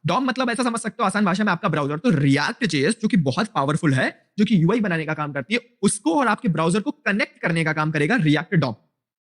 Dom मतलब ऐसा समझ सकते हो आसान भाषा में आपका ब्राउजर। तो रिएक्ट जेएस जो कि बहुत पावरफुल है, जो कि यूआई बनाने का काम करती है, उसको और आपके ब्राउजर को कनेक्ट करने का काम करेगा रिएक्ट डॉम।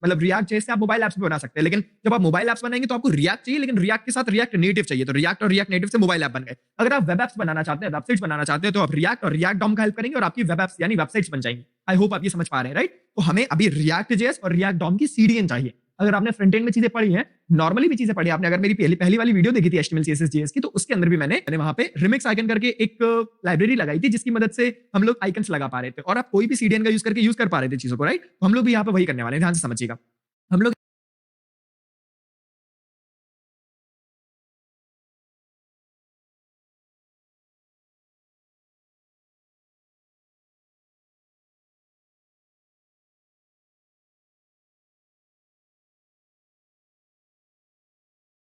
मतलब रिएक्ट जेएस से आप मोबाइल ऐप्स भी बना सकते हैं, लेकिन जब आप मोबाइल ऐप्स बनाएंगे तो आपको रिएक्ट चाहिए, लेकिन रिएक्ट के साथ रिएक्ट नेटिव चाहिए। तो रिएक्ट और रिएक्ट नेटिव से मोबाइल ऐप बन गए। अगर आप वेब ऐप्स बनाना चाहते हैं, वेबसाइट्स बनाना चाहते हैं, तो आप रिएक्ट और रिएक्ट डॉम का हेल्प करेंगे और आपकी वेब ऐप्स यानी वेबसाइट्स बन जाएंगी। आई होप आप ये समझ पा रहे हैं, राइट? तो हमें अभी रिएक्ट जेएस और रिएक्ट डॉम की सीडीएन चाहिए। अगर आपने फ्रंट एंड में चीजें पढ़ी हैं, नॉर्मली भी चीजें पढ़ी आपने, अगर मेरी पहली वाली वीडियो देखी थी एचटीएमएल सीएसएस जेएस की, तो उसके अंदर भी मैंने वहां पे रिमिक्स आइकन करके एक लाइब्रेरी लगाई थी, जिसकी मदद से हम लोग आइकन्स लगा पा रहे थे और आप कोई भी सीडीएन का यूज कर पा रहे थे चीजों को, राइट? तो हम लोग भी यहाँ पे वही करने वाले हैं, ध्यान से समझिएगा। हम लोग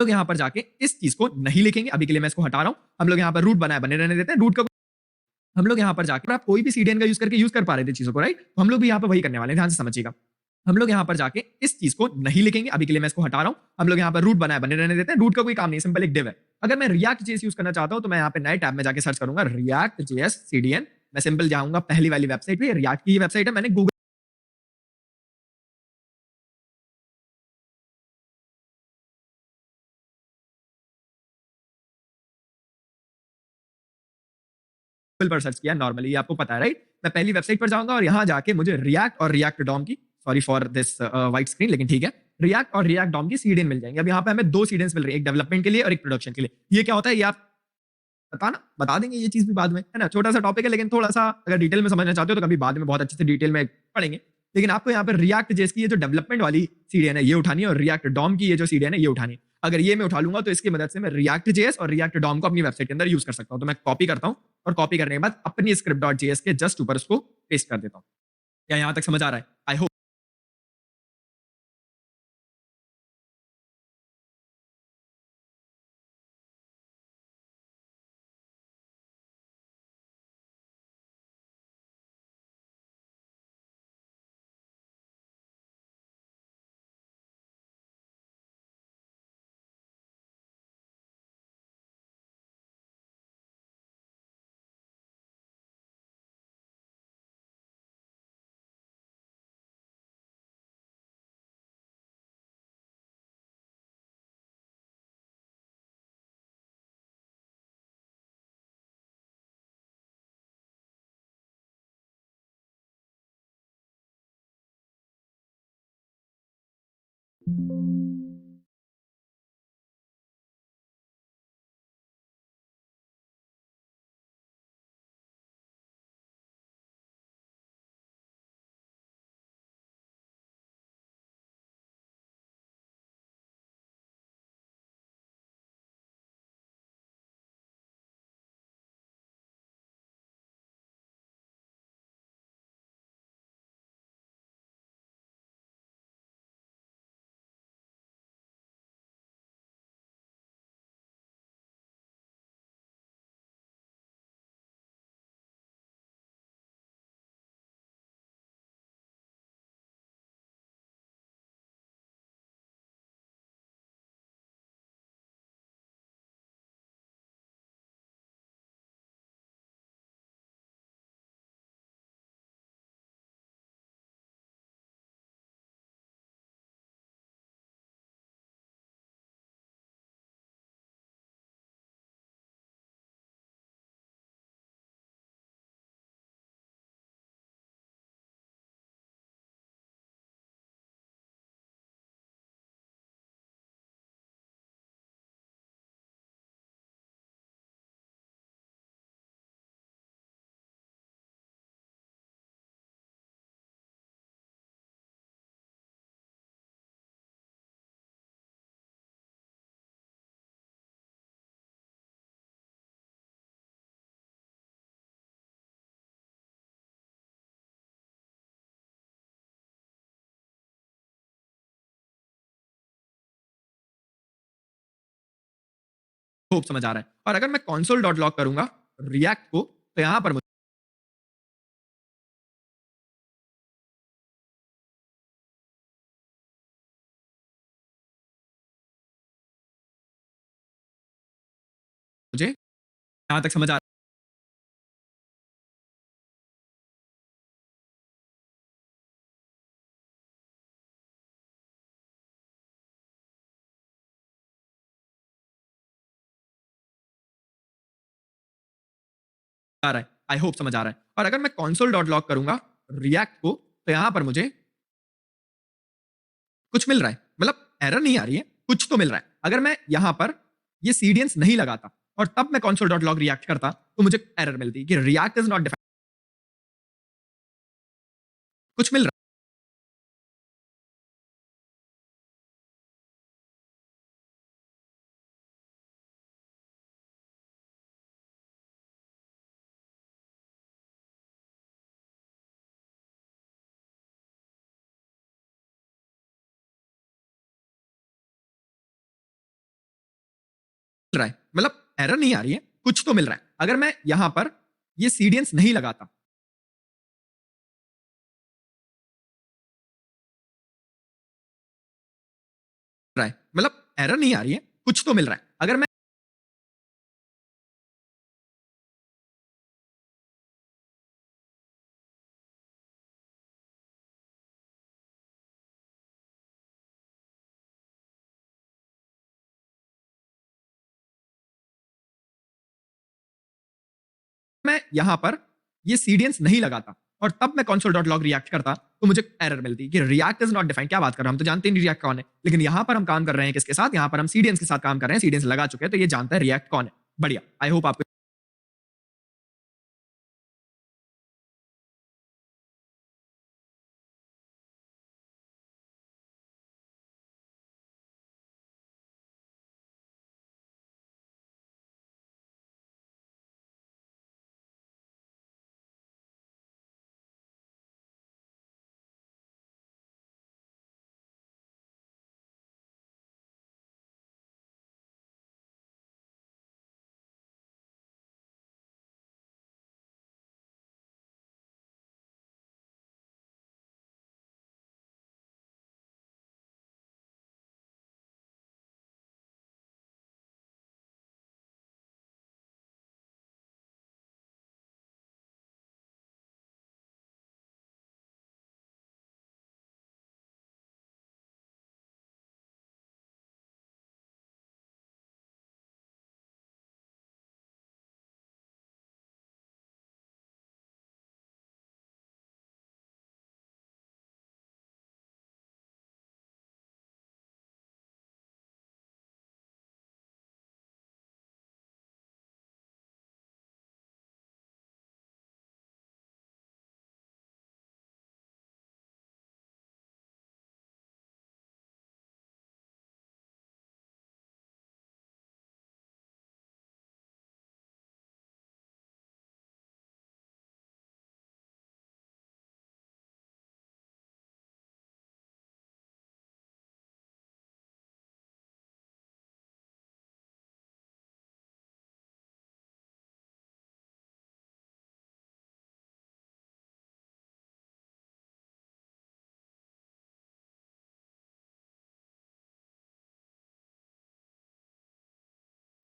यहाँ पर जाके इस चीज को नहीं लिखेंगे, अभी के लिए मैं इसको हटा रहा हूं। हम लोग यहाँ पर रूट बनाए बने रहने देते हैं। रूट का हम लोग यहाँ पर जाकर आप कोई भी सीडीएन का यूज कर पा रहे थे चीजों को, राइट? तो हम लोग भी यहाँ पर वही करने वाले हैं, ध्यान से समझिएगा। हम लोग यहाँ पर जाके इस चीज को नहीं लिखेंगे, अभी के लिए मैं इसको हटा रहा हूं। हम लोग यहाँ पर रूट बनाए बने रहने देते हैं। रूट का कोई काम नहीं, सिंपल एक डिव है। अगर मैं रिएक्ट जेएस यूज करना चाहता हूं तो मैं यहाँ पे नए टैब में जाके सर्च करूंगा रिएक्ट जेएस सीडीएन। मैं सिंपल जाऊंगा पहली वाली वेबसाइट पे, रिएक्ट की वेबसाइट है, मैंने गूगल पर सर्च किया नॉर्मली, आपको पता है, राइट? मैं पहली वेबसाइट पर जाऊंगा और यहाँ जाके मुझे रिएक्ट और रिएक्ट डॉम की, sorry for this white screen, लेकिन ठीक है, रिएक्ट और रिएक्ट डॉम की सीडीएन मिल जाएंगे। अब यहाँ पे हमें दो सीडीएन मिल रही है, एक डेवलपमेंट के लिए और एक प्रोडक्शन के लिए। ये क्या होता है ये आप बता देंगे, ये चीज भी बाद में, है ना? छोटा सा टॉपिक है, लेकिन थोड़ा सा अगर डिटेल में समझना चाहते हो तो कभी बाद में बहुत अच्छे से डिटेल में पढ़ेंगे। लेकिन आपको यहाँ पर रिएक्ट जेएस की ये जो डेवलपमेंट वाली सीडीएन है ये उठानी है, और रिएक्ट डॉम की ये जो सीडीएन है ये उठानी है। अगर ये मैं उठा लूंगा तो इसकी मदद से मैं रिएक्ट जेएस और रिएक्ट डॉम को अपनी वेबसाइट के अंदर यूज कर सकता हूं। तो मैं कॉपी करता हूं और कॉपी करने के बाद अपनी स्क्रिप्ट डॉट जेएस के जस्ट ऊपर उसको पेस्ट कर देता हूं। क्या यहां तक समझ आ रहा है? I hope. होप समझ आ रहा है। और अगर मैं कॉन्सोल डॉट लॉग करूंगा रिएक्ट को, तो यहां पर यहाँ तक समझ आ रहा है? आई होप समझ आ रहा है। और अगर मैं console डॉट लॉग करूंगा रिएक्ट को, तो यहां पर मुझे कुछ मिल रहा है, मतलब एरर नहीं आ रही है, कुछ तो मिल रहा है। अगर मैं यहां पर ये सीडियंस नहीं लगाता और तब मैं console डॉट लॉग रिएक्ट करता, तो मुझे एरर मिलती कि रिएक्ट इज नॉट डिफाइंड। कुछ मिल रहा है, मतलब एरर नहीं आ रही है, कुछ तो मिल रहा है। अगर मैं यहां पर ये सीडियंस नहीं लगाता, रहा है, मतलब एरर नहीं आ रही है, कुछ तो मिल रहा है। अगर मैं यहां पर ये सीडियंस नहीं लगाता और तब मैं console डॉट लॉग रिएक्ट करता, तो मुझे एरर मिलती कि रिएक्ट इज नॉट डिफाइंड। क्या बात कर रहे हैं, हम तो जानते नहीं रिएक्ट कौन है, लेकिन यहां पर हम काम कर रहे हैं किसके साथ, यहां पर हम सीडियंस के साथ काम कर रहे हैं, सीडियंस लगा चुके हैं, तो ये जानता है रिएक्ट कौन है। बढ़िया, आई होप आपको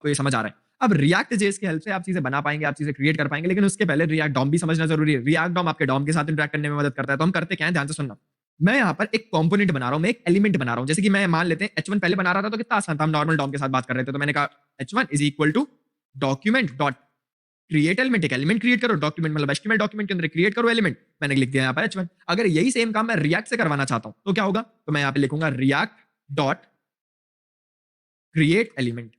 ये समझ आ रहा है। अब रिएक्ट जेएस की हेल्प से आप चीजें बना पाएंगे, आप चीजें क्रिएट कर पाएंगे, लेकिन उसके पहले रिएक्ट डॉम भी समझना जरूरी है। रिएक्ट डॉम आपके डॉम के साथ इंटरेक्ट करने में मदद करता है। तो हम करते क्या है, ध्यान से सुनना। मैं यहाँ पर एक कंपोनेंट बना रहा हूँ, मैं एक एलिमेंट बना रहा हूँ। जैसे कि मैं मान लेते हैं H1 पहले बना रहा था, तो कितना आसान था, हम नॉर्मल डॉम के साथ बात कर रहे थे, तो मैंने कहा H1 is equal to document dot create element. एक एलिमेंट क्रिएट करो, डॉक्यूमेंट मतलब HTML डॉक्यूमेंट के अंदर क्रिएट करो एलिमेंट। मैंने लिख दिया यहाँ पर H1। अगर यही सेम काम मैं रिएक्ट से करवाना चाहता हूँ, तो क्या होगा, तो मैं यहाँ पे लिखूंगा रिएक्ट डॉट क्रिएट एलिमेंट।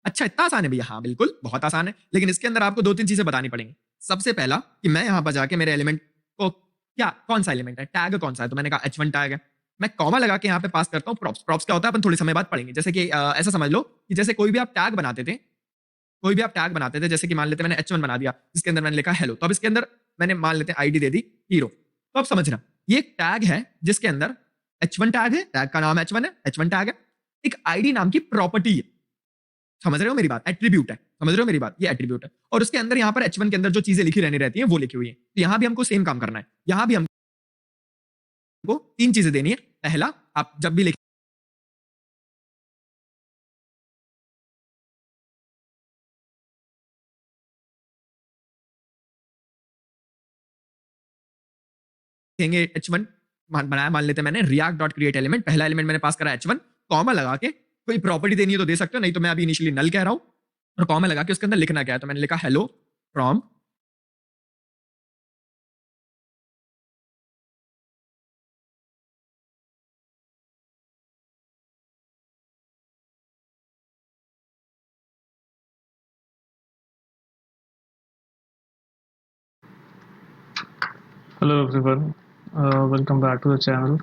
अच्छा, इतना आसान है भैया? हाँ बिल्कुल, बहुत आसान है, लेकिन इसके अंदर आपको दो तीन चीजें बतानी पड़ेंगी। सबसे पहला कि मैं यहां पर जाके मेरे एलिमेंट को, क्या कौन सा एलिमेंट है, टैग कौन सा है, तो मैंने कहा H1 टैग है। मैं कॉमा लगा के यहाँ पे पास करता हूँ प्रॉप्स। प्रॉप्स क्या होता है अपन थोड़ी समय बाद पढ़ेंगे। जैसे कि ऐसा समझ लो कि जैसे कोई भी आप टैग बनाते थे, कोई भी आप टैग बनाते थे, जैसे कि मान लेते मैंने H1 बना दिया, जिसके अंदर मैंने लिखा हेलो, तो अब इसके अंदर मैंने मान लेते आईडी दे दी हीरो। तो अब समझना, ये एक टैग है जिसके अंदर H1 टैग है, टैग का नाम H1 है, H1 टैग है, एक आईडी नाम की प्रॉपर्टी है। समझ रहे हो मेरी बात, एट्रीब्यूट है, समझ रहे हो मेरी बात, ये एट्रीब्यूट है। और उसके अंदर यहाँ पर H1 के अंदर जो चीजें लिखी रहनी रहती है वो लिखी हुई है। तो यहाँ भी हमको सेम काम करना है, यहाँ भी हमको तीन चीजें देनी है। पहला, आप जब भी लिख देखेंगे H1 बनाया, मान लेते हैं मैंने रिएक्ट डॉट क्रिएट एलिमेंट, पहला एलिमेंट मैंने पास करा H1, कॉमा लगा के कोई प्रॉपर्टी देनी है तो दे सकते हो, नहीं तो मैं अभी इनिशियली नल कह रहा हूं और कॉमा लगा के उसके अंदर लिखना क्या है, तो मैंने लिखा hello from Hello everyone, welcome back to the channel.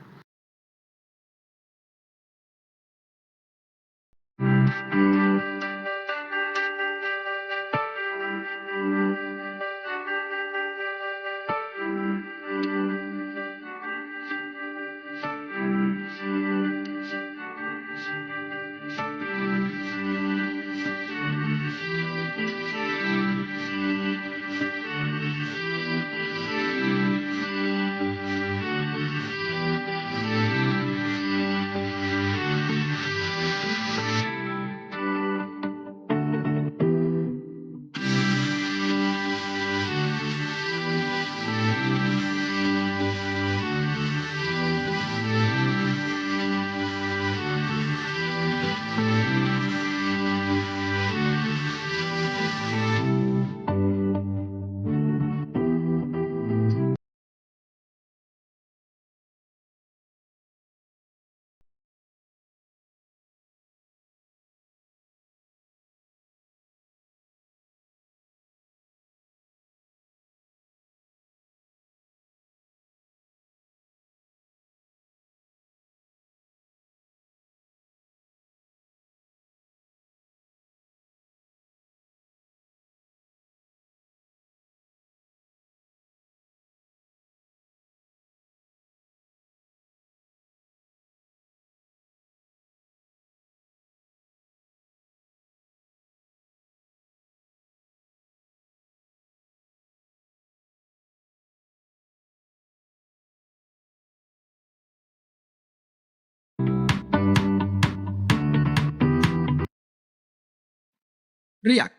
React,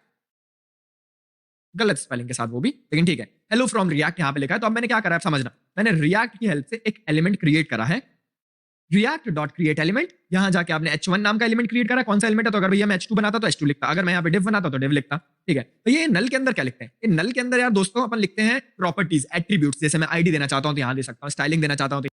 गलत स्पेलिंग के साथ वो भी, लेकिन ठीक है। हेलो फ्रॉम रिएक्ट यहाँ पे लिखा है, तो अब मैंने क्या करा है समझना, मैंने रिएक्ट की हेल्प से एक एलिमेंट क्रिएट करा है, रिएक्ट डॉट क्रिएट एलिमेंट। यहां जाके आपने H1 नाम का एलिमेंट क्रिएट करा, कौन सा एलिमेंट है, तो अगर भैया मैं H2 बनाता तो H2 लिखता, अगर मैं यहाँ पे div बनाता तो div लिखता, ठीक है। तो ये नल के अंदर क्या लिखते हैं, ये नल के अंदर यार दोस्तों अपन लिखते हैं प्रॉपर्टीज, एट्रीब्यूट्स। जैसे मैं आईडी देना चाहता हूं तो यहां दे सकता हूं, स्टाइलिंग देना चाहता हूं तो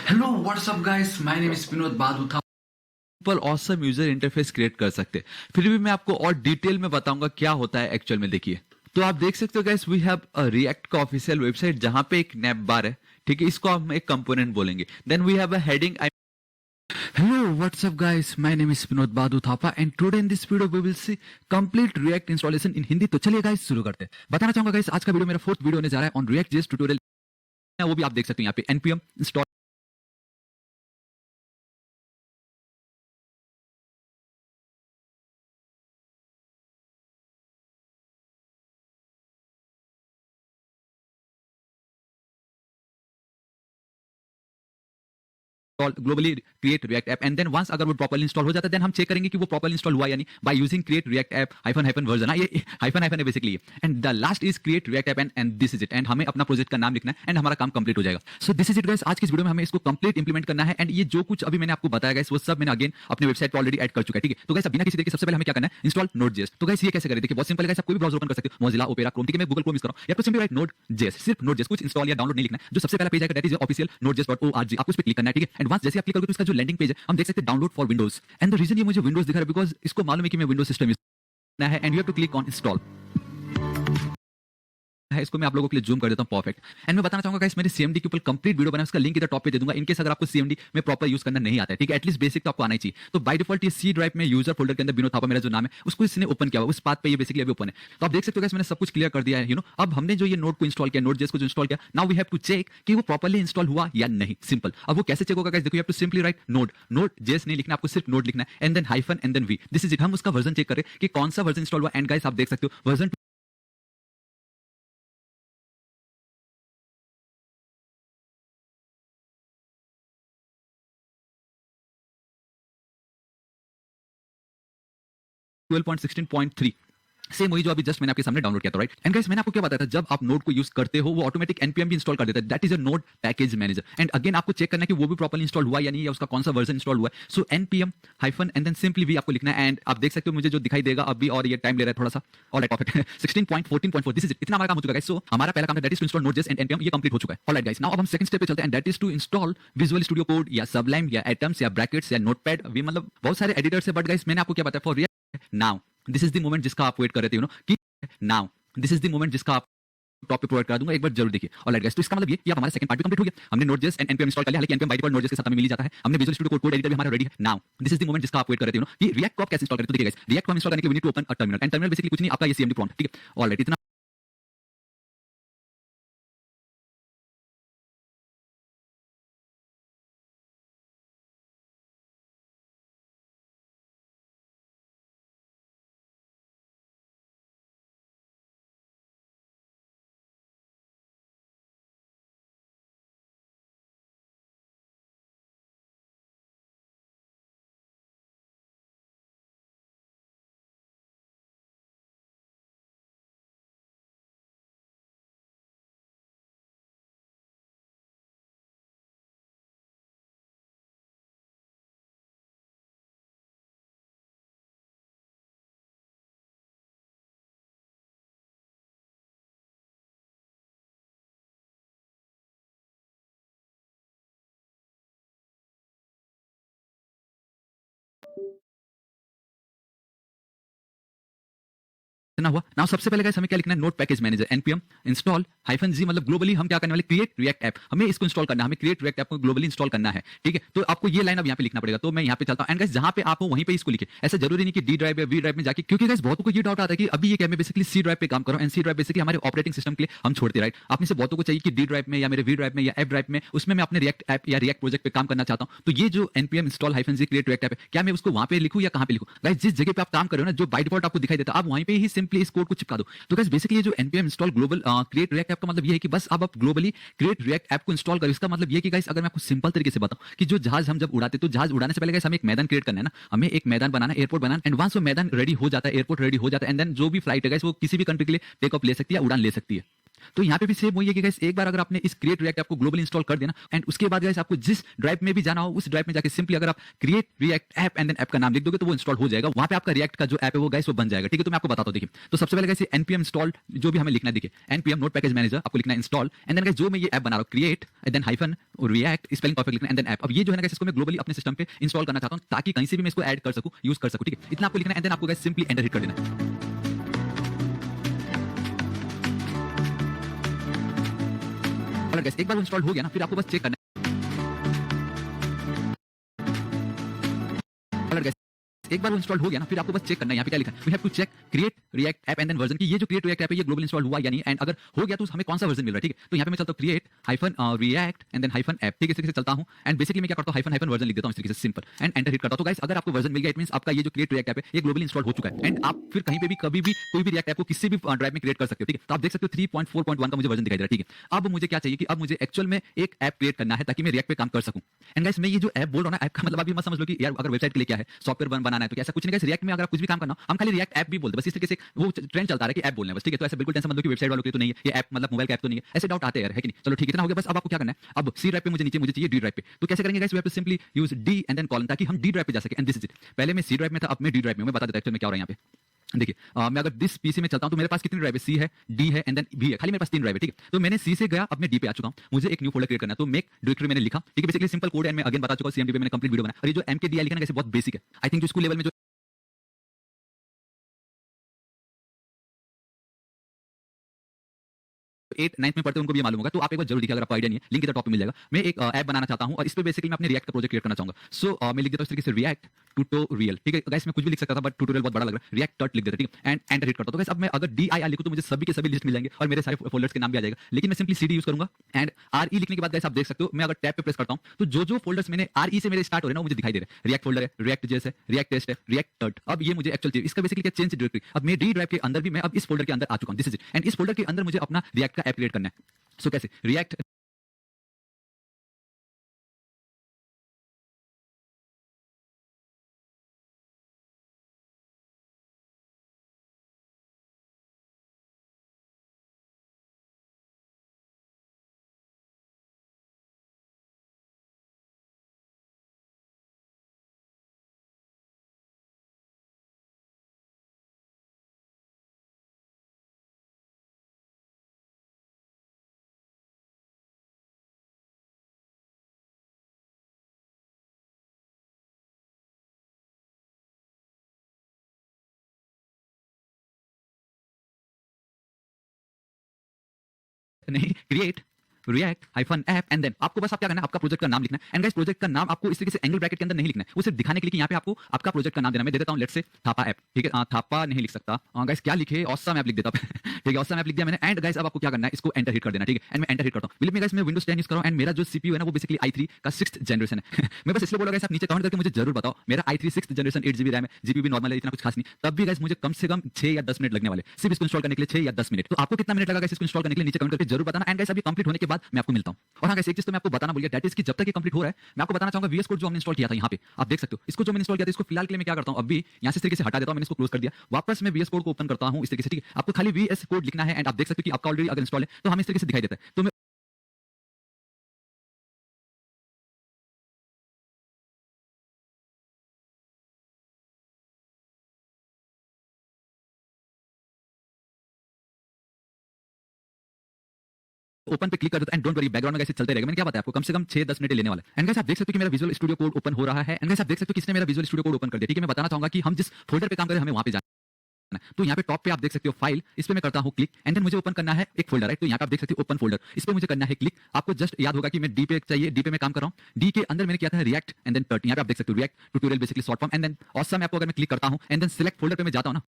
hello what's up guys, my name is Vinod Badu था। Simple awesome user interface create कर सकते हैं। फिर भी मैं आपको और डिटेल में बताऊंगा क्या होता है एक्चुअल में। देखिए, तो आप देख सकते हो गाइस, वी हैव रिएक्ट का ऑफिशियल वेबसाइट जहां पे एक नैप बार है, ठीक है। इसको हम एक कंपोनेंट बोलेंगे। Then we have a heading. Hello what's up guys, my name is Vinod Badu Thapa and today in this video we will see complete React installation in Hindi. तो चलिए गाइस शुरू करते हैं। बताना चाहूंगा गाइस, आज का वीडियो मेरा फोर्थ वीडियो होने जा रहा है ऑन रिएक्ट जेएस ट्यूटोरियल। वो भी आप देख सकते हैं यहाँ पे npm install globally create react app. And then once अगर वो प्रॉपर्ली इंस्टॉल हो जाता है, देन हम चेक करेंगे कि वो प्रॉपर्ली इंस्टॉल हुआ या नहीं by using create react app hyphen hyphen version. ये हाइफन हाइफन है basically. And the last is create react app and this is it. And हमें अपना प्रोजेक्ट का नाम लिखना है एंड हमारा काम कंप्लीट हो जाएगा। So this is it guys, आज की इस वीडियो में हमें इसको कंप्लीट इंप्लीमेंट करना है। एंड ये जो कुछ अभी मैंने आपको बताया गाइस, वो सब मैंने अगेन अपने वेबसाइट पर ऑलरेडी ऐड कर चुका है, ठीक है। तो गाइस बिना किसी देरी के सबसे पहले हमें क्या करना है, इंस्टॉल Node.js। तो गाइस ये कैसे करें, देखिए बहुत सिंपल है गाइस, आप कोई भी ब्राउज़र ओपन कर सकते हो, Mozilla, Opera, Chrome, ठीक है। मैं गूगल क्रोम यूज कर रहा हूं, या तो सिंपली राइट Node.js, सिर्फ Node.js, कुछ इंस्टॉल या डाउनलोड नहीं लिखना है। जो सबसे पहला पेज आएगा दैट इज ऑफिशियल nodejs.org, आपको उस पे क्लिक करना है, ठीक है। एंड वंस जैसे आप क्लिक करोगे तो इसका जो लैंडिंग पेज है, हम देख सकते हैं download for Windows. And the reason ये मुझे विंडोज दिखा रहा है बिकॉज इसको मालूम है कि मैं विंडोज सिस्टम यूज करना है। And you have to click on install है। इसको मैं आप लोगों के लिए जूम कर देता हूं, परफेक्ट। एंड मैं बताना चाहूंगा गाइस, मैंने सीएमडी के ऊपर कंप्लीट वीडियो बनाया, उसका लिंक इधर टॉप पे दे दूंगा। इनकेस अगर आपको सीएमडी में प्रॉपर यूज करना नहीं आता है, ठीक है, एटलीस्ट बेसिक तो आपको आना ही चाहिए। तो बाय डिफॉल्ट ये सी ड्राइव में यूजर फोल्डर के अंदर विनोद थापा मेरा जो नाम है उसको इसने ओपन किया हुआ, उस पाथ पे ये बेसिकली अभी ओपन है। तो आप देख सकते हो गाइस, मैंने सब कुछ क्लियर कर दिया है, अब हमने जो ये नोड को इंस्टॉल किया, Node.js को जो इंस्टॉल किया, now we have to check कि वो प्रॉपर्ली इंस्टॉल हुआ या नहीं। सिंपल। अब वो कैसे चेक होगा गाइस, देखो, you have to simply write Node.js नहीं लिखना, आपको सिर्फ नोड लिखना है and then hyphen and then V. This is it. हम उसका वर्जन चेक करें कि कौन सा वर्जन इंस्टॉल हुआ। एंड गाइस आप देख सकते हो वर्जन 12.16.3 सेम वही जो अभी जस्ट मैंने आपके सामने डाउनलोड किया था, राइट? एंड गाइस मैंने आपको क्या बताया था, जब आप नोड को यूज करते हो वो ऑटोमेटिक एनपीएम भी इंस्टॉल कर देता है। That is a node package manager. And again आपको चेक करना है कि वो भी प्रॉपर्ली इंस्टॉल हुआ या नहीं, या उसका कौन सा वर्जन इंस्टॉल हुआ है। So npm hyphen and then simply we आपको लिखना है। एंड आप देख सकते हो मुझे जो दिखाई देगा अभी, और ये टाइम ले रहा है थोड़ा सा। ऑलराइट परफेक्ट 16.14.4 दिस इज इतना हमारा काम हो चुका है। सो हमारा पहला काम है that is to install node js and npm, ये कंप्लीट हो चुका है। ऑलराइट गाइस, नाउ अब हम सेकंड स्टेप पे चलते हैं and that is to install Visual Studio code या सबलाइम या एटम्स या ब्रैकेट्स या नोटपैड। वी मतलब बहुत सारे एडिटर्स है, बट गाइस मैंने आपको क्या बताया for real now this is the moment जिसका आप वेट कर रहे थे, यू नो कि now this is the moment जिसका आप टॉप पे प्रोवाइड कर दूंगा, एक बार जरूर देखिए। ऑलराइट गाइस, तो इसका मतलब ये कि अब हमारा सेकंड पार्ट भी कंप्लीट हो गया। हमने नोड.js एंड एनपीएम इंस्टॉल कर लिया, हालांकि एनपीएम बाय डिफॉल्ट नोड.js के साथ हमें मिल ही जाता है। हमने विजुअल स्टूडियो कोड एडिटर भी हमारा रेडी है। Now this is the moment जिसका आप वेट कर रहे थे, यू नो कि रिएक्ट को आप कैसे इंस्टॉल करें। तो देखिए गाइस, रिएक्ट को हम इंस्टॉल करने के लिए we need to open a terminal and terminal basically कुछ नहीं, आपका ये सीएमडी प्रॉम्प्ट, ठीक है? ऑलराइट, इतना हुआ। नाउ सबसे पहले गाइस हमें क्या लिखना है, node package manager NPM install -g, मतलब ग्लोबली हम क्या करने वाले, क्रिएट रिएक्ट ऐप। हमें इसको इंस्टॉल करना है, हमें क्रिएट रिएक्ट ऐप को ग्लोबली इंस्टॉल करना है, ठीक है? तो आपको ये लाइन अब यहाँ पे लिखना पड़ेगा। तो मैं यहाँ पे चलता हूँ एंड गाइस जहाँ पे आप हो वहीं पे इसको लिखे। ऐसा जरूरी नहीं कि डी ड्राइव या वी ड्राइव में जाके, क्योंकि गाइस बहुतों को ये डाउट आता है कि अभी ये क्या, मैं बेसिकली सी ड्राइव पे काम कर रहा हूँ एंड सी ड्राइव बेसिकली हमारे ऑपरेटिंग सिस्टम के लिए हम छोड़ते, राइट? आप में से बहुतों को चाहिए कि डी ड्राइव में या मेरे वी ड्राइव में या एफ ड्राइव में, उसमें मैं अपने रिएक्ट ऐप या रिएक्ट प्रोजेक्ट पे काम करना चाहता हूँ। तो ये जो NPM install -g create react app है, क्या मैं उसको वहाँ पे लिखूँ या कहाँ पे लिखूँ? गाइस जिस जगह पे आप काम कर रहे हो ना, जो बाय डिफॉल्ट आपको दिखाई देता है, आप वहीं पे ही सिंपली इस कोड को चिपका दो। तो गाइस बेसिकली ये जो NPM install global create react app का मतलब ये है कि बस अब आप ग्लोबली क्रिएट रिएक्ट ऐप को इंस्टॉल करो। इसका मतलब ये है कि गाइस अगर मैं आपको सिंपल तरीके से बताऊं कि जो जहाज हम जब उड़ाते, तो जहाज उड़ाने से पहले गाइस हमें एक मैदान क्रिएट करना है ना, हमें एक मैदान बनाना, एयरपोर्ट बनाना। एंड वंस वो मैदान रेडी हो जाता है, एयरपोर्ट रेडी हो जाता है, एंड देन जो भी फ्लाइट है गाइस वो किसी भी कंट्री के लिए टेक ऑफ ले सकती है, उड़ान ले सकती है। तो यहाँ पे भी सेम वही है कि गाइस एक बार अगर आपने इस क्रिएट रिएक्ट ऐप को ग्लोबली इंस्टॉल कर देना एंड उसके बाद गाइस आपको जिस ड्राइव में भी जाना हो उस ड्राइव में जाके सिंपली अगर आप create react app and then app का नाम लिख दोगे तो वो इंस्टॉल हो जाएगा। वहां पे आपका रिएक्ट का जो ऐप है वो गाइस वो बन जाएगा, ठीक है? तो मैं आपको बताता हूं, देखिए। तो सबसे पहले गाइस एनपीएम इंस्टॉल जो भी हमें लिखना है, देखिए एनपीएम नोड पैकेज मैनेजर आपको लिखना है इंस्टॉल एंड देन गाइस जो मैं ये ऐप बना रहा हूं create and then hyphen react spelling perfect लिखना एंड देन ऐप। अब ये जो है ना गाइस इसको मैं ग्लोबली अपने सिस्टम पे इंस्टॉल करना चाहता हूं ताकि कहीं से भी मैं इसको ऐड कर सकूं, यूज कर सकूं, ठीक है? इतना आपको लिखना है एंड देन आपको गाइस सिंपली एंटर हिट कर देना है। और गाइस एक बार वो इंस्टॉल हो गया ना, फिर आपको बस चेक करना है। और गाइस एक बार वो इंस्टॉल हो गया ना, फिर आपको बस चेक करना है यहाँ पे क्या लिखा है, we have to check create react app and then version, की ये जो क्रिएट रिएक्ट ऐप है ये ग्लोबल इंस्टॉल हुआ या नहीं, एंड अगर हो गया तो हमें कौन सा वर्जन मिल रहा है, ठीक है? तो यहाँ पे मैं चलता हूँ create hyphen react and then hyphen app, ठीक है? इस तरीके से चलता हूँ एंड बेसिकली मैं क्या करता हूँ, हाइफन हाइफन वर्जन लिख देता हूँ इस तरीके से सिंपल एंड एंटर हिट करता हूँ। तो गाइस अगर आपको वर्जन मिल गया इट मींस आपका ये जो क्रिएट रिएक्ट ऐप है ये ग्लोबली इंस्टॉल हो चुका है एंड आप फिर कहीं पे भी कभी भी कोई भी रिएक्ट ऐप को किसी भी ड्राइव में क्रिएट कर सकते हो, ठीक है? तो आप देख सकते हो 3.4.1 का मुझे वर्जन दिखाई दे रहा है, ठीक है? अब मुझे क्या चाहिए कि अब मुझे एक्चुअल में एक ऐप क्रिएट करना है ताकि मैं रिएक्ट पे काम कर सकूं। एंड गाइस मैं ये जो ऐप बोल रहा हूं ना, ऐप का मतलब अभी मत समझ लो कि यार अगर वेबसाइट के लिए क्या है, सॉफ्टवेयर बनाना है, तो ऐसा कुछ नहीं गाइस। रिएक्ट में अगर आप कुछ भी काम करना हो, हम खाली रिएक्ट ऐप भी बोलते हैं बस, इस तरीके से वो ट्रेंड चलता है कि ऐप बोलना है बस, ठीक है? तो ऐसे बिल्कुल टेंशन मत लो कि वेबसाइट वालों के तो नहीं है ये ऐप, मतलब मोबाइल का ऐप तो नहीं है, ऐसे डाउट आते हैं यार, है कि नहीं? चलो ठीक है, इतना हो गया। बस अब आपको क्या करना है, अब सी ड्राइव पे मुझे नीचे मुझे चाहिए डी ड्राइव पे, तो कैसे करेंगे guys? We have to simply use D and then colon ताकि हम डी ड्राइव पे जा सके एंड दिस इज इट। पहले मैं सी ड्राइव में था, अब मैं डी ड्राइव में हूं। मैं बता देता हूं एक्चुअली में क्या हो रहा है यहाँ पे। देखिए मैं अगर दिस पीसी में चलता हूं तो मेरे पास कितनी ड्राइव है, सी है, डी है एंड देन बी है, खाली मेरे पास 3 ड्राइव है, ठीक है? तो मैंने सी से गया, अब मैं डी पे आ चुका हूं, मुझे एक न्यू फोल्डर क्रिएट करना है, तो मेक डायरेक्टरी मैंने लिखा, ठीक है? बेसिकली सिंपल कोड है, मैं अगेन बता चुका हूं, सीएमडी पे मैंने कंप्लीट वीडियो बनाया। और ये जो एमके लिखा ना कैसे बहुत बेसिक है, आई थिंक जो स्कूल लेवल में जो 8 9th में पढ़ते हैं उनको भी ये मालूम होगा, तो आप एक बार जरूर देखिए अगर आपको आइडिया नहीं है, लिंक इधर टॉप पे मिल जाएगा। मैं एक ऐप बनाना चाहता हूं और इस पे बेसिकली मैं अपने रिएक्ट का प्रोजेक्ट क्रिएट करना चाहूंगा। सो मैं लिख देता हूं इस तरीके से रिएक्ट ट्यूटोरियल, ठीक है? गाइस मैं कुछ भी लिख सकता था बट ट्यूटोरियल बहुत बड़ा लग रहा है, रिएक्ट टट लिख देता, ठीक है? एंड एंटर हिट करता हूं। तो गाइस अब मैं अगर DIR लिखूं तो मुझे सभी के सभी लिस्ट मिल जाएंगे और मेरे सारे फोल्डर्स के नाम भी आ जाएगा, लेकिन मैं सिंपली CD यूज करूंगा एंड RE लिखने के बाद गाइस आप देख सकते हो मैं अगर टैब पे प्रेस करता हूं तो जो जो फोल्डर्स मैंने RE से मेरे स्टार्ट हो रहे हैं ना वो मुझे दिखाई दे रहे हैं। रिएक्ट फोल्डर है, रिएक्ट जेएस है, रिएक्ट टेस्ट है, रिएक्ट टट। अब ये मुझे एक्चुअल चाहिए, इसका बेसिकली क्या चेंज डायरेक्टरी। अब मैं डी ड्राइव के अंदर भी मैं अब इस फोल्डर के अंदर आ चुका हूं, दिस इज इट। एंड इस फोल्डर के अंदर मुझे अपना रिएक्ट का ऐप क्रिएट करना है। सो कैसे, रिएक्ट नहीं, create react hyphen app and then आपको बस आप क्या करना है, आपका प्रोजेक्ट का नाम लिखना है। एंड गाइस प्रोजेक्ट का नाम आपको इस तरीके से एंगल ब्रैकेट के अंदर नहीं लिखना है, वो सिर्फ दिखाने के लिए कि यहाँ पे आपको आपका प्रोजेक्ट का नाम देना है। मैं दे देता हूँ लेट्स से थापा ऐप, ठीक है। थापा नहीं लिख सकता गाइस, क्या लिखे, ऑसम ऐप लिख देता ठीक है, ऑसम ऐप लिख दिया मैंने। एंड गाइस अब आपको क्या करना है, इसको एंटर हिट कर देना, ठीक है। एंड मैं एंटर हिट करता हूँ, बिलीव मी गाइस मैं विंडोज 10 यूज कर रहा हूँ एंड मेरा जो सीपीयू है ना वो बेसिकली i3 का 6th जनरेशन है मैं बस इसलिए बोला गाइस आप नीचे कमेंट करके मुझे जरूर बताओ, मेरा i3 6th generation 8 GB RAM है, जीबी भी नॉर्मल है, इतना कुछ खास नहीं। तब भी गाइस मुझे कम से कम 6 या 10 मिनट लगने वाले सिर्फ इसको इंस्टॉल करने के लिए, 6 या 10 मिनट। तो आपको कितना मिनट लगा गाइस इसको इंस्टॉल करने के लिए नीचे कमेंट करके जरूर बताना। एंड गाइस अभी कंप्लीट होने के बाद मैं आपको मिलता हूँ। और हाँ गाइस एक चीज तो मैं आपको बताना भूल गया, दैट इज कि जब तक ये कंप्लीट हो रहा है मैं आपको बताना चाहूंगा VS कोड जो हमने इंस्टॉल किया था यहाँ पे आप देख सकते हो, इसको जो मैंने इंस्टॉल किया था इसको फिलहाल के लिए मैं क्या करता हूँ, अभी यहाँ से इस तरीके से हटा देता हूँ, मैंने इसको क्लोज कर दिया, वापस मैं VS कोड को ओपन करता हूँ इस तरीके से, ठीक है। आपको खाली VS कोड लिखना है एंड आप देख सकते हो कि आपका ऑलरेडी अगर इंस्टॉल है तो हमें इस तरीके से दिखाई देता है। तो मैं ओपन पे क्लिक कर देता एंड डोंट वरी बैकग्राउंड में कैसे चलते रहेगा। मैंने क्या बताया आपको, कम से कम 6-10 मिनट लेने वाला है। एंड गाइस आप देख सकते हो कि मेरा विजुअल स्टूडियो कोड ओपन हो रहा है। एंड गाइस आप देख सकते हो किसने मेरा विजुअल स्टूडियो कोड ओपन कर दिया, ठीक है। मैं बताना चाहूंगा कि हम जिस फोल्डर पे काम करें हमें वहां पे जाना है। तो यहाँ पे टॉप पे आप देख सकते हो फाइल, इस पे मैं करता हूँ क्लिक एंड देन मुझे ओपन करना है एक फोल्डर, राइट। तो यहाँ पे आप देख सकते हो ओपन फोल्डर, इस पे मुझे करना है क्लिक। आपको जस्ट याद होगा कि मैं डी पे चाहिए, डी पे मैं काम कर रहा हूँ, डी के अंदर मैंने किया था रिएक्ट एंड देन यहाँ पे आप देख सकते हो react tutorial basically short form and then awesome app को अगर मैं क्लिक करता हूँ एंड देन सिलेक्ट फोल्डर पे मैं जाता हूँ ना,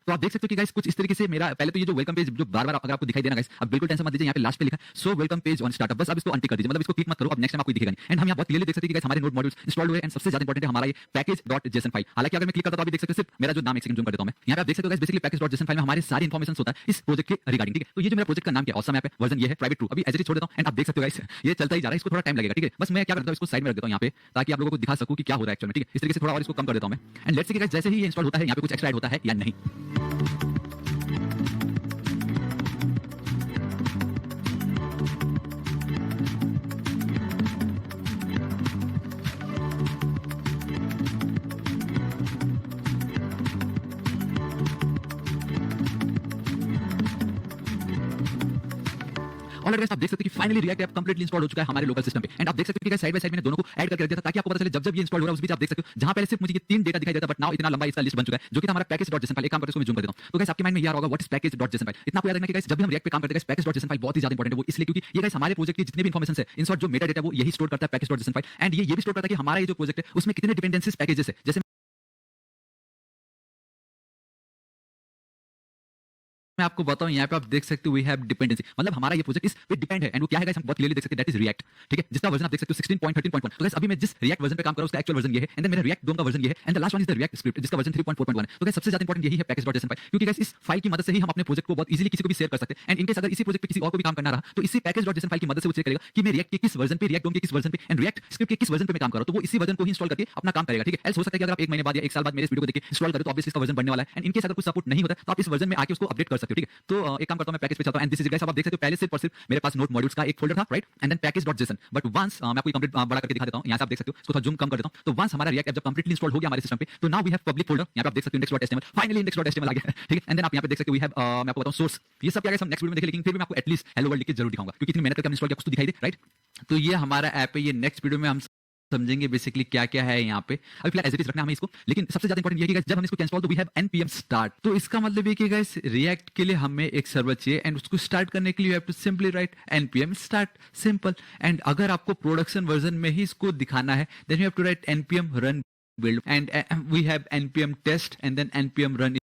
तो आप देख सकते हो कि गाइस कुछ इस तरीके से मेरा पहले तो ये जो वेलकम पेज जो बार-बार अगर आपको दिखाई देना गाइस, अब बिल्कुल टेंशन मत लीजिए, यहाँ पे लास्ट पे लिखा है so welcome page on startup, बस अब इसको अनटिक कर दीजिए, मतलब इसको क्लिक मत करो, अब नेक्स्ट टाइम आपको दिखेगा नहीं। एंड हम यहाँ बहुत क्लियरली देख सकते हैं कि गाइस हमारे नोड मॉड्यूल्स इंस्टॉल्ड हुए एंड सबसे ज्यादा इंपॉर्टेंट है हमारा ये पैकेज.json फाइल। हालांकि अगर मैं क्लिक करता तो आप देख सकते हो सिर्फ मेरा जो नाम, एक सेकंड जूम कर देता हूं मैं, यहाँ पे आप देख सकते हो गाइस बेसिकली पैकेज.json फाइल में हमारे सारी इन्फॉर्मेशन होता है इस प्रोजेक्ट के रिगार्डिंग, ठीक है। तो ये जो मेरा प्रोजेक्ट का नाम क्या है, ऑसम ऐप है, वर्जन ये है प्राइवेट ट्रू, अभी एज इट इज छोड़ देता हूं एंड आप देख सकते हो गाइस ये चलता ही जा रहा है, इसको थोड़ा टाइम लगेगा, ठीक है। बस मैं क्या करता हूं इसको साइड में रख देता हूं यहाँ पे, ताकि आप लोगों को दिखा सकूं कि क्या हो रहा है एक्चुअल में, ठीक है। इस तरीके से थोड़ा और इसको कम कर देता हूं मैं एंड लेट्स सी कि गाइस जैसे ही ये इंस्टॉल होता है यहाँ पे कुछ एक्स्ट्रा ऐड होता है या नहीं। ऑलरेडी गाइस आप देख सकते हैं कि finally react app completely install हो चुका है हमारे लोकल सिस्टम पे एंड आप देख सकते हो कि साइड बाय साइड मैंने दोनों को ऐड करके रख दिया था ताकि आपको पता चले जब जब ये इंस्टॉल हो रहा है उस बीच आप देख सकते हो, जहां पहले सिर्फ मुझे ये 3 डेटा दिखाई देता बट नाउ इतना लंबा इसका लिस्ट बन चुका है जो कि था हमारा पैकेज.json फाइल। एक काम करते हैं इसको मैं जूम कर देता हूं। तो गाइस आपके माइंड में ये आ रहा होगा व्हाट इज पैकेज.json फाइल, इतना आपको याद रखना कि गाइस जब भी हम रिएक्ट पे काम करते हैं गाइस पैकेज.json फाइल बहुत ही ज्यादा इंपॉर्टेंट है, वो इसलिए क्योंकि ये गाइस हमारे प्रोजेक्ट की जितने भी इन्फॉर्मेशन है इन शॉर्ट जो मेटा डेटा वो यही स्टोर करता है पैकेज.json फाइल एंड ये भी स्टोर करता है कि हमारा ये जो प्रोजेक्ट है उसमें कितने डिपेंडेंसीज पैकेजेस है। जैसे मैं आपको बताऊं यहाँ पे आप देख सकते हो वी हैव डिपेंडेंसी, मतलब हमारा ये प्रोजेक्ट इस पे डिपेंड है एंड वो क्या है गाइस हम बहुत क्लियरली देख सकते हैं दैट इज रिएक्ट, ठीक है, जिसका वर्जन आप देख सकते हो 16.13.1। तो गाइस अभी मैं जिस रिएक्ट वर्जन पे काम कर रहा हूं उसका एक्चुअल वर्जन ये है एंड देन मेरा रिएक्ट डोम का वर्जन ये है and the last one is the react script जिसका वर्जन 3.4.1 है। तो गाइस सबसे ज्यादा इंपॉर्टेंट यही है पैकेज.json फाइल, क्योंकि गाइस इस फाइल की मदद से ही हम अपने प्रोजेक्ट को बहुत इजीली किसी को भी शेयर कर सकते हैं एंड इनकेस अगर इसी प्रोजेक्ट पे किसी और को भी काम करना रहा तो इसी पैकेज.json फाइल की मदद से वो चेक करेगा कि मैं रिएक्ट के किस वर्जन पे, रिएक्ट डोम के किस वर्जन पे एंड रिएक्ट स्क्रिप्ट के किस वर्जन पे मैं काम कर रहा हूं, तो वो इसी वर्जन को ही इंस्टॉल करके अपना काम करेगा, ठीक है। एल्स हो सकता है कि अगर आप 1 महीने बाद या 1 साल बाद मेरे इस वीडियो को देख के इंस्टॉल करें तो ऑब्वियसली इसका वर्जन बढ़ने वाला है एंड इनकेस अगर कुछ सपोर्ट नहीं होता तो आप इस वर्जन में आके उसको अपडेट कर सकते सकते हो, ठीक है। तो एक काम करता हूं, मैं पैकेज पे चलता हूं एंड दिस इज गाइस, अब आप देख सकते हो पहले सिर्फ और सिर्फ मेरे पास नोट मॉड्यूल्स का एक फोल्डर था, right, and then package, but once मैं आपको कंप्लीट बड़ा करके दिखा देता हूं, यहां से आप देख सकते हो, इसको थोड़ा जूम कम कर देता हूं। तो वंस हमारा रिएक्ट ऐप जब कंप्लीटली इंस्टॉल हो गया हमारे सिस्टम पे, तो now we have public folder, यहां पे आप देख सकते हो index.html, फाइनली index.html आ गया, ठीक है। एंड देन आप यहां पे देख सकते हो वी हैव, मैं आपको बताऊं सोर्स, ये सब क्या है हम नेक्स्ट वीडियो में देखेंगे, लेकिन फिर भी मैं आपको एटलीस्ट हेलो वर्ल्ड लिख के जरूर दिखाऊंगा, क्योंकि इतनी मेहनत करके हमने इंस्टॉल किया, कुछ तो दिखाई दे, राइट। तो ये हमारा ऐप है, ये नेक्स्ट वीडियो में हम समझेंगे बेसिकली क्या क्या है यहाँ पे। अभी फिलहाल एज इट इज रखना हमें इसको, लेकिन सबसे ज्यादा इंपॉर्टेंट ये है कि guys, जब हम इसको इंस्टॉल तो वी हैव npm start, तो इसका मतलब ये कि गाइस रिएक्ट के लिए हमें एक सर्वर चाहिए एंड उसको स्टार्ट करने के लिए you have to simply write npm start, simple. And अगर आपको प्रोडक्शन वर्जन में ही इसको दिखाना है then you have to write npm run build and we have npm test and then npm run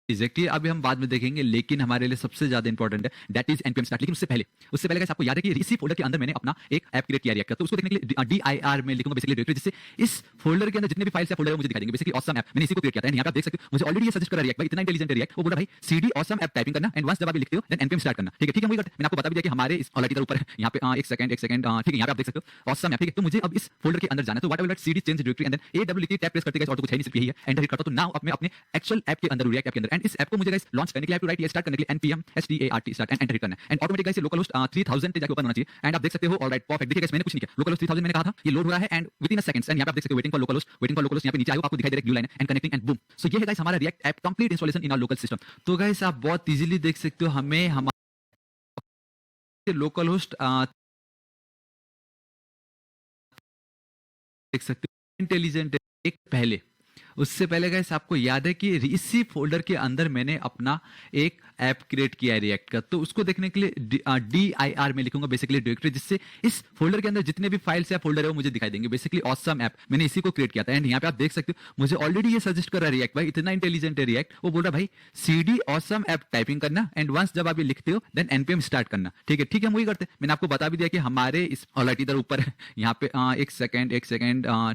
exactly अभी हम बाद में देखेंगे, लेकिन हमारे लिए सबसे ज्यादा इंपॉर्टेंट है दैट इज npm start। लेकिन उससे पहले गाइस आपको याद है कि इसी फोल्डर के अंदर मैंने अपना एक ऐप क्रिएट किया रिएक्ट का, तो उसको देखने के लिए dir में लिखूंगा बेसिकली डायरेक्टरी, जिससे इस फोल्डर के अंदर जितने भी फाइल्स है फोल्डर है मुझे दिखाई देंगे। बेसिकली ऑसम ऐप मैंने इसी को क्रिएट किया था, यहाँ पे आप देख सकते हो मुझे ऑलरेडी ये सजेस्ट कर रिएक्ट भाई, इतना इंटेलिजेंट है रिएक्ट, वो बोला भाई cd awesome app टाइपिंग करना एंड वंस जब आप लिखते हो देन npm start करना, ठीक है। ठीक है, वही करते मैंने आपको बता भी दिया कि हमारे इस ऑलरेडी ऊपर यहाँ पे एक सेकंड ठीक है, यहाँ पे आप देख सकते हो ऑसम ऐप, ठीक है। तो मुझे अब इस फोल्डर के अंदर जाना है, तो what I will cd change directory and then aw लिख के टैब प्रेस करते गाइस, और तो कुछ है नहीं, सिर्फ यही है, एंटर हिट करता हूं, तो नाउ अब मैं अपने एक्चुअल ऐप के अंदर रिएक्ट ऐप के अंदर, एंड इस ऐप को मुझे गाइस लॉन्च करने के लिए टू राइट ये स्टार्ट करने के लिए npm start and enter hit करना है, एंड ऑटोमेटिक गाइस ये लोकल होस्ट 3000 पे जाके ओपन होना चाहिए, एंड आप देख सकते हो ऑलराइट परफेक्ट। देखिए गाइस मैंने कुछ नहीं किया, लोकल होस्ट 3000 मैंने कहा था, ये लोड हो रहा है and with in a seconds, and यहां पे आप देख सकते हो वेटिंग फॉर लोकल होस्ट, यहां पे नीचे आएगा आपको दिखाई दे रहा है blue line and connecting and boom. So ये है गाइस हमारा react app complete installation in our local system. तो गाइस आप बहुत इजीली देख सकते हो हमें हमारे लोकल होस्ट देख सकते हो इंटेलिजेंट एक पहले, उससे पहले गाइस आपको याद है कि इसी फोल्डर के अंदर मैंने अपना एक ऐप क्रिएट किया है रिएक्ट का, तो उसको देखने के लिए dir में लिखूंगा बेसिकली डायरेक्टरी, जिससे इस फोल्डर के अंदर जितने भी फाइल्स या फोल्डर है वो मुझे दिखाई देंगे। बेसिकली ऑसम ऐप मैंने इसी को क्रिएट किया था, एंड यहाँ पे आप देख सकते हो मुझे ऑलरेडी ये सजेस्ट कर रहा है रिएक्ट भाई, इतना इंटेलिजेंट है रिएक्ट, वो बोल रहा है भाई cd awesome ऐप टाइपिंग करना एंड वंस जब आप ये लिखते हो देन npm स्टार्ट करना, ठीक है। ठीक है, हम वही करते हैं, मैंने आपको बता भी दिया कि हमारे इस ऑलरेडी इधर ऊपर यहाँ पे एक सेकंड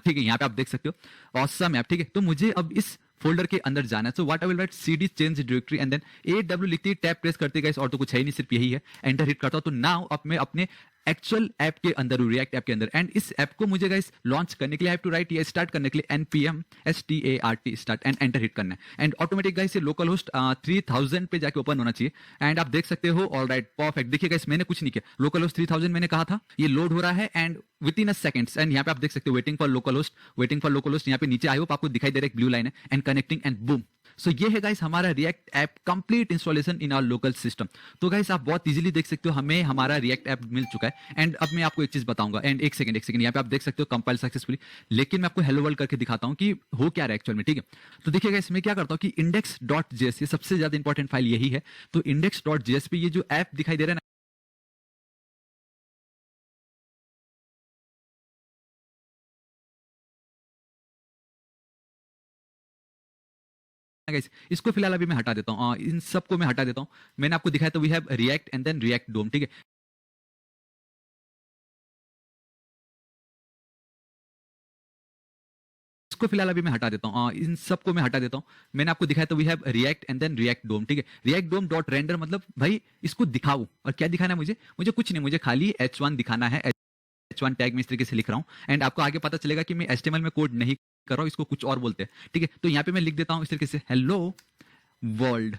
ठीक है, यहाँ पे आप देख सकते हो ऑसम ऐप, ठीक है। तो मुझे अब इस फोल्डर के अंदर जाना है, so what I will write cd change directory and then aw लिखते ही टैब प्रेस करते गाइस, और तो कुछ है ही नहीं, सिर्फ यही है, एंटर हिट करता हूं, तो नाउ अब मैं अपने एक्चुअल ऐप के अंदर हूं, रिएक्ट ऐप के अंदर, एंड इस ऐप को मुझे गाइस लॉन्च करने के लिए आई हैव टू राइट या स्टार्ट करने के लिए npm start and enter hit करना है, एंड ऑटोमेटिक गाइस ये लोकल होस्ट 3000 पे जाके ओपन होना चाहिए, एंड आप देख सकते हो ऑलराइट परफेक्ट। देखिए गाइस मैंने कुछ नहीं किया, लोकल होस्ट 3000 मैंने कहा था, ये लोड हो रहा है and with in a seconds, and यहाँ पे आप देख सकते हो वेटिंग फॉर लोकल होस्ट, यहाँ पे नीचे आई होप आपको दिखाई दे रहा है एक ब्लू लाइन है and connecting and boom. So ये है गाइस हमारा react app complete installation in our local system. तो गाइस आप बहुत इजीली देख सकते हो हमें हमारा रिएक्ट ऐप मिल चुका है, एंड अब मैं आपको एक चीज बताऊंगा, एंड एक सेकंड यहाँ पे आप देख सकते हो कंपाइल सक्सेसफुली, लेकिन मैं आपको हेलो वर्ल्ड करके दिखाता हूं कि हो क्या रहा है एक्चुअल में, ठीक है। तो देखिए गाइस मैं क्या करता हूं कि index.js, ये सबसे ज्यादा इंपॉर्टेंट फाइल यही है, तो index.js पे ये जो ऐप दिखाई दे रहा है ना, गाइस इसको फिलहाल अभी मैं हटा देता हूँ, इन सबको मैं हटा देता हूँ। मैंने आपको दिखाया तो we have React and then React DOM, ठीक है। इसको फिलहाल अभी मैं हटा देता हूँ, इन सबको मैं हटा देता हूँ। मैंने आपको दिखाया तो we have React and then React DOM, ठीक है। रिएक्ट डोम डॉट रेंडर मतलब भाई इसको दिखाओ, और क्या दिखाना है मुझे कुछ नहीं, मुझे खाली h1 दिखाना है, h1 टैग में इस तरीके से लिख रहा हूँ, एंड आपको आगे पता चलेगा कि मैं HTML में कोड नहीं कर रहा हूँ, इसको कुछ और बोलते हैं, ठीक है। तो यहाँ पे मैं लिख देता हूँ इस तरीके से hello world,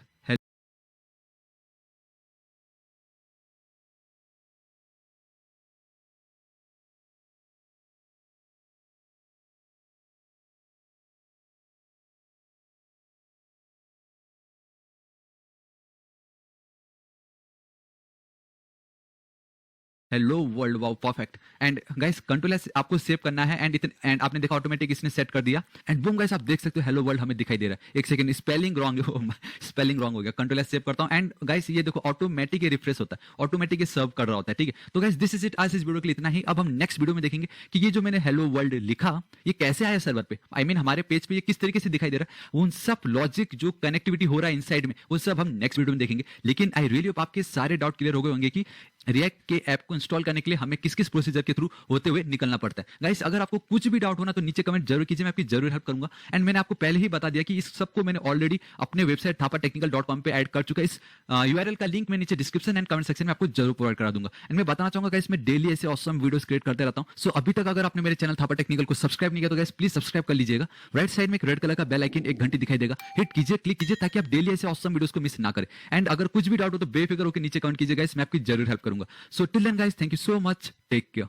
hello world, wow perfect. And guys control S आपको सेव करना है, एंड आपने देखा ऑटोमेटिक इसने सेट कर दिया, एंड बूम गाइस आप देख सकते हो हेलो वर्ल्ड हमें दिखाई दे रहा है। एक सेकंड, स्पेलिंग रॉन्ग हो गया, कंट्रोल एस सेव करता हूं, एंड गाइस ये देखो ऑटोमेटिक ये रिफ्रेश होता है, ऑटोमेटिक ये सर्व कर रहा होता है, ठीक है। तो गाइस दिस इज इट, आज इस वीडियो के लिए इतना ही। अब हम नेक्स्ट वीडियो में देखेंगे कि ये जो मैंने हेलो वर्ल्ड लिखा ये कैसे आया सर्वर पे, आई मीन हमारे पेज पे ये किस तरीके से दिखाई दे रहा है, उन सब लॉजिक जो कनेक्टिविटी हो रहा है इनसाइड में वो सब हम नेक्स्ट वीडियो में देखेंगे। लेकिन आई रियली होप आपके सारे डाउट क्लियर हो गए होंगे कि रिएक्ट के ऐप को इंस्टॉल करने के लिए हमें किस किस प्रोसीजर के थ्रू होते हुए निकलना पड़ता है। गाइस अगर आपको कुछ भी डाउट होना तो नीचे कमेंट जरूर कीजिए, मैं आपकी जरूर हेल्प करूंगा। एंड मैंने आपको पहले ही बता दिया कि इस सबको मैंने ऑलरेडी अपने वेबसाइट thapatechnical.com पे ऐड कर चुका है। इस यूआरएल का लिंक मैं नीचे डिस्क्रिप्शन एंड कमेंट सेक्शन में आपको जरूर प्रोवाइड करा दूंगा। एंड मैं बताना चाहूंगा गाइस मैं डेली ऐसे ऑसम वीडियोस क्रिएट करते रहता हूं। सो अभी तक अगर आपने मेरे चैनल थापा टेक्निकल को सब्सक्राइब नहीं किया तो गाइस प्लीज सब्सक्राइब कर लीजिएगा। राइट साइड में एक रेड कलर का बेल आइकन एक घंटी दिखाई देगा, हिट कीजिए, क्लिक कीजिए ताकि आप डेली ऐसे ऑसम वीडियोस को मिस ना करें। एंड अगर कुछ भी डाउट हो तो बेफिक्र होकर नीचे कमेंट कीजिए गाइस, मैं आपकी जरूर हेल्प करूंगा। So till then guys thank you so much, take care.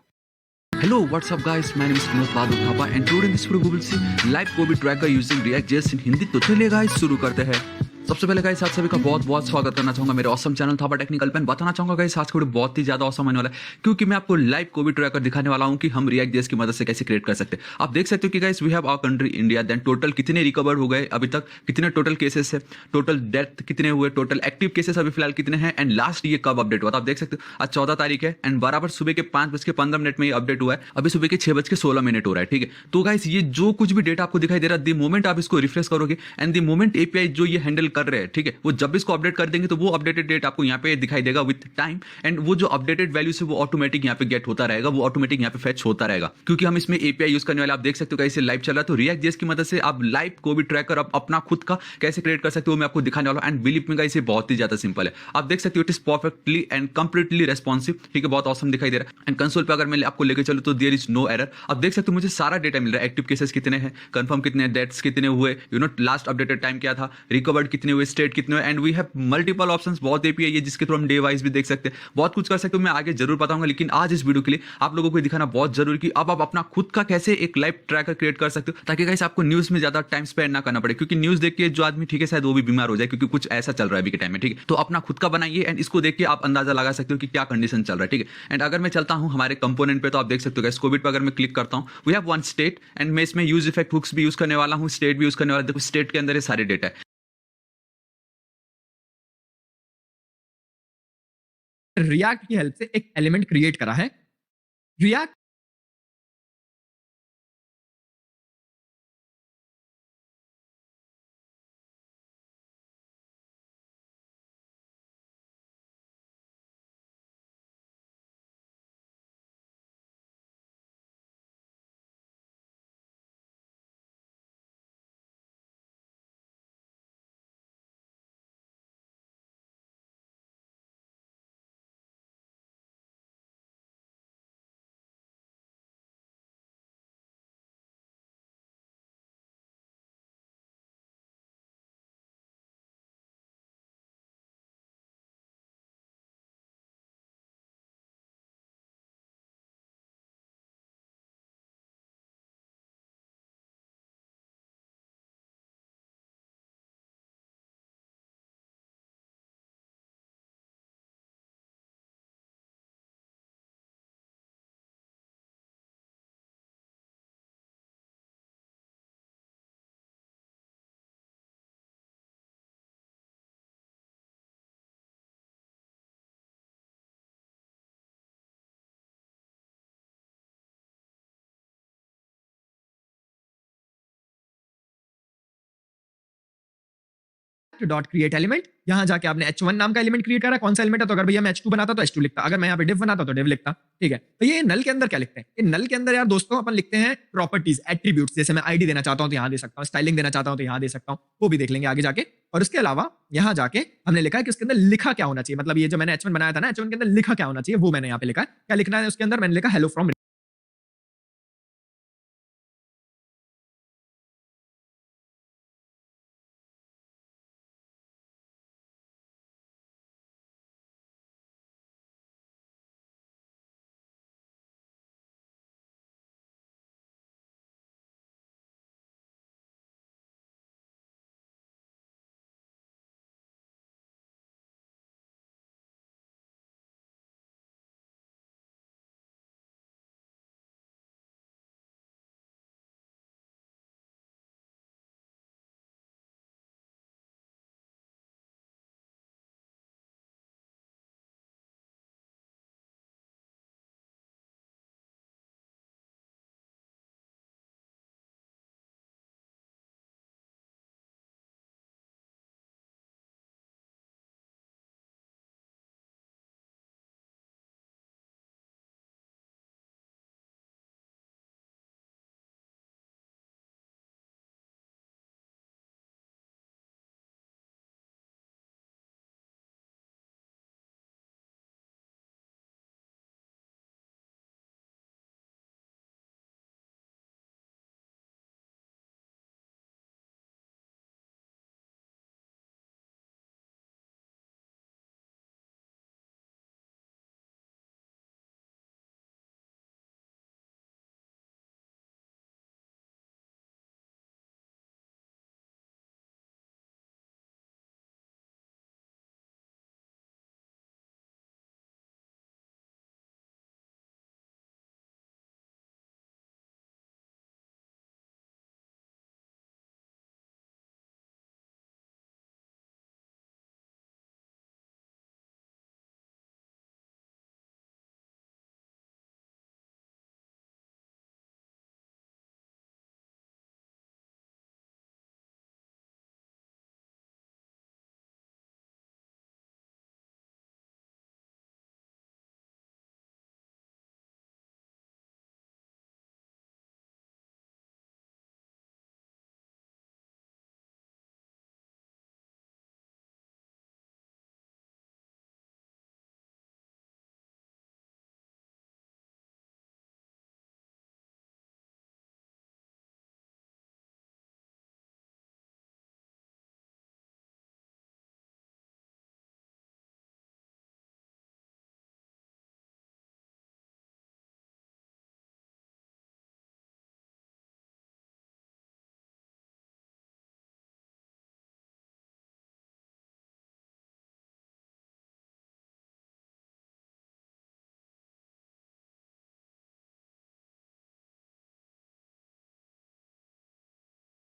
Hello, what's up guys? My name is Vinod Badal Thapa and today in this video we will see live COVID tracker using React.js in Hindi। तो चलिए guys शुरू करते हैं। सबसे पहले guys आप सभी का बहुत बहुत स्वागत करना चाहूंगा मेरे ऑसम चैनल थापा टेक्निकल पे। बताना चाहूंगा गाइस आज का वीडियो बहुत ही ज्यादा ऑसम होने वाला है क्योंकि मैं आपको लाइव कोविड ट्रैकर दिखाने वाला हूं कि हम React.js की मदद से कैसे क्रिएट कर सकते हैं। आप देख सकते हो कि guys we have our country India, then total कितने रिकवर्ड हो गए अभी तक, कितने टोटल केसेस है, टोटल डेथ कितने हुए, टोटल एक्टिव केसेस अभी फिलहाल कितने हैं, एंड लास्ट ये कब अपडेट हुआ था आप देख सकते हो। आज 14 तारीख है एंड बराबर सुबह के 5:15 में ये अपडेट हुआ है। अभी सुबह के 6:16 हो रहा है, ठीक है। तो गाइस ये जो कुछ भी डेटा आपको दिखाई दे रहा है, द मोमेंट आप इसको रिफ्रेश करोगे एंड द मोमेंट एपीआई जो ये हैंडल कर रहे हैं, ठीक है, वो जब इसको अपडेट कर देंगे तो वो अपडेटेड डेट आपको यहाँ पे दिखाई देगा विद टाइम। एंड वो जो अपडेटेड वैल्यू से वो ऑटोमेटिक यहाँ पे गेट होता रहेगा, वो ऑटोमेटिक यहाँ पे फेच होता रहेगा क्योंकि हम इसमें एपीआई यूज करने वाले। आप देख सकते हो कैसे लाइव चल रहा है। तो React.js की मदद से आप लाइव कोविड ट्रैकर अब अपना खुद का कैसे क्रिएट कर सकते हो मैं आपको दिखाने वाला हूं। एंड बिलीव मी गाइस ये बहुत ही ज्यादा सिंपल है। आप देख सकते हो it is perfectly and completely responsive, ठीक है, बहुत ऑसम दिखाई दे रहा है। एंड कंसोल पे अगर मैं आपको लेके चलूं तो देयर इज नो एरर। आप देख सकते हो मुझे सारा डेटा मिल रहा है, एक्टिव केसेस कितने हैं, कंफर्म कितने, डेथ्स कितने हुए, लास्ट अपडेटेड टाइम क्या था, रिकवर्ड कितने हुए, स्टेट कितने हुए। And we have multiple options, बहुत एपीआई है जिसके थ्रू हम डे वाइज भी देख सकते हैं, बहुत कुछ कर सकते हो। मैं आगे जरूर बताऊंगा लेकिन आज इस वीडियो के लिए आप लोगों को दिखाना बहुत जरूरी कि अब आप अपना खुद का कैसे एक लाइव ट्रैकर क्रिएट कर सकते हो ताकि गाइस आपको न्यूज में ज्यादा टाइम स्पेंड ना करना पड़े क्योंकि न्यूज देख के जो आदमी, ठीक है, शायद वो भी बीमार हो जाए क्योंकि कुछ ऐसा चल रहा है अभी के टाइम में, ठीक है। तो अपना खुद का बनाइए एंड इसको देख के आप अंदाजा लगा सकते हो कि क्या कंडीशन चल रहा है, ठीक है। एंड अगर मैं चलता हूं हमारे कंपोनेंट पे तो आप देख सकते हो गाइस कोविड पे अगर मैं क्लिक करता हूं we have one state and मैं इसमें यूज इफेक्ट हुक्स भी यूज करने वाला हूं, स्टेट भी यूज करने वाला। देखो स्टेट के अंदर ये सारे डेटा है। रिएक्ट की हेल्प से एक एलिमेंट क्रिएट करा है। रिएक्ट डॉट क्रिएट एलिमेंट, यहां जाके आपने h1 नाम का एलिमेंट क्रिएट करा। कौन सा एलिमेंट है? तो अगर भैया मैं h2 बनाता तो h2 लिखता, अगर मैं यहाँ पे div बनाता तो div लिखता, ठीक है। तो ये नल के अंदर क्या लिखते हैं? ये नल के अंदर यार दोस्तों अपन लिखते हैं प्रॉपर्टीज, एट्रीब्यूट्स। जैसे मैं आईडी देना चाहता हूं तो यहां दे सकता हूं, स्टाइलिंग देना चाहता हूं तो यहां दे सकता हूं, वो भी देख लेंगे आगे जाके। और उसके अलावा यहां जाके हमने लिखा है कि उसके अंदर लिखा क्या होना चाहिए, मतलब ये जो मैंने h1 बनाया था ना, h1 के अंदर लिखा क्या होना चाहिए वो मैंने यहाँ पे लिखा है। क्या लिखना है उसके अंदर? मैंने लिखा हेलो फ्रॉम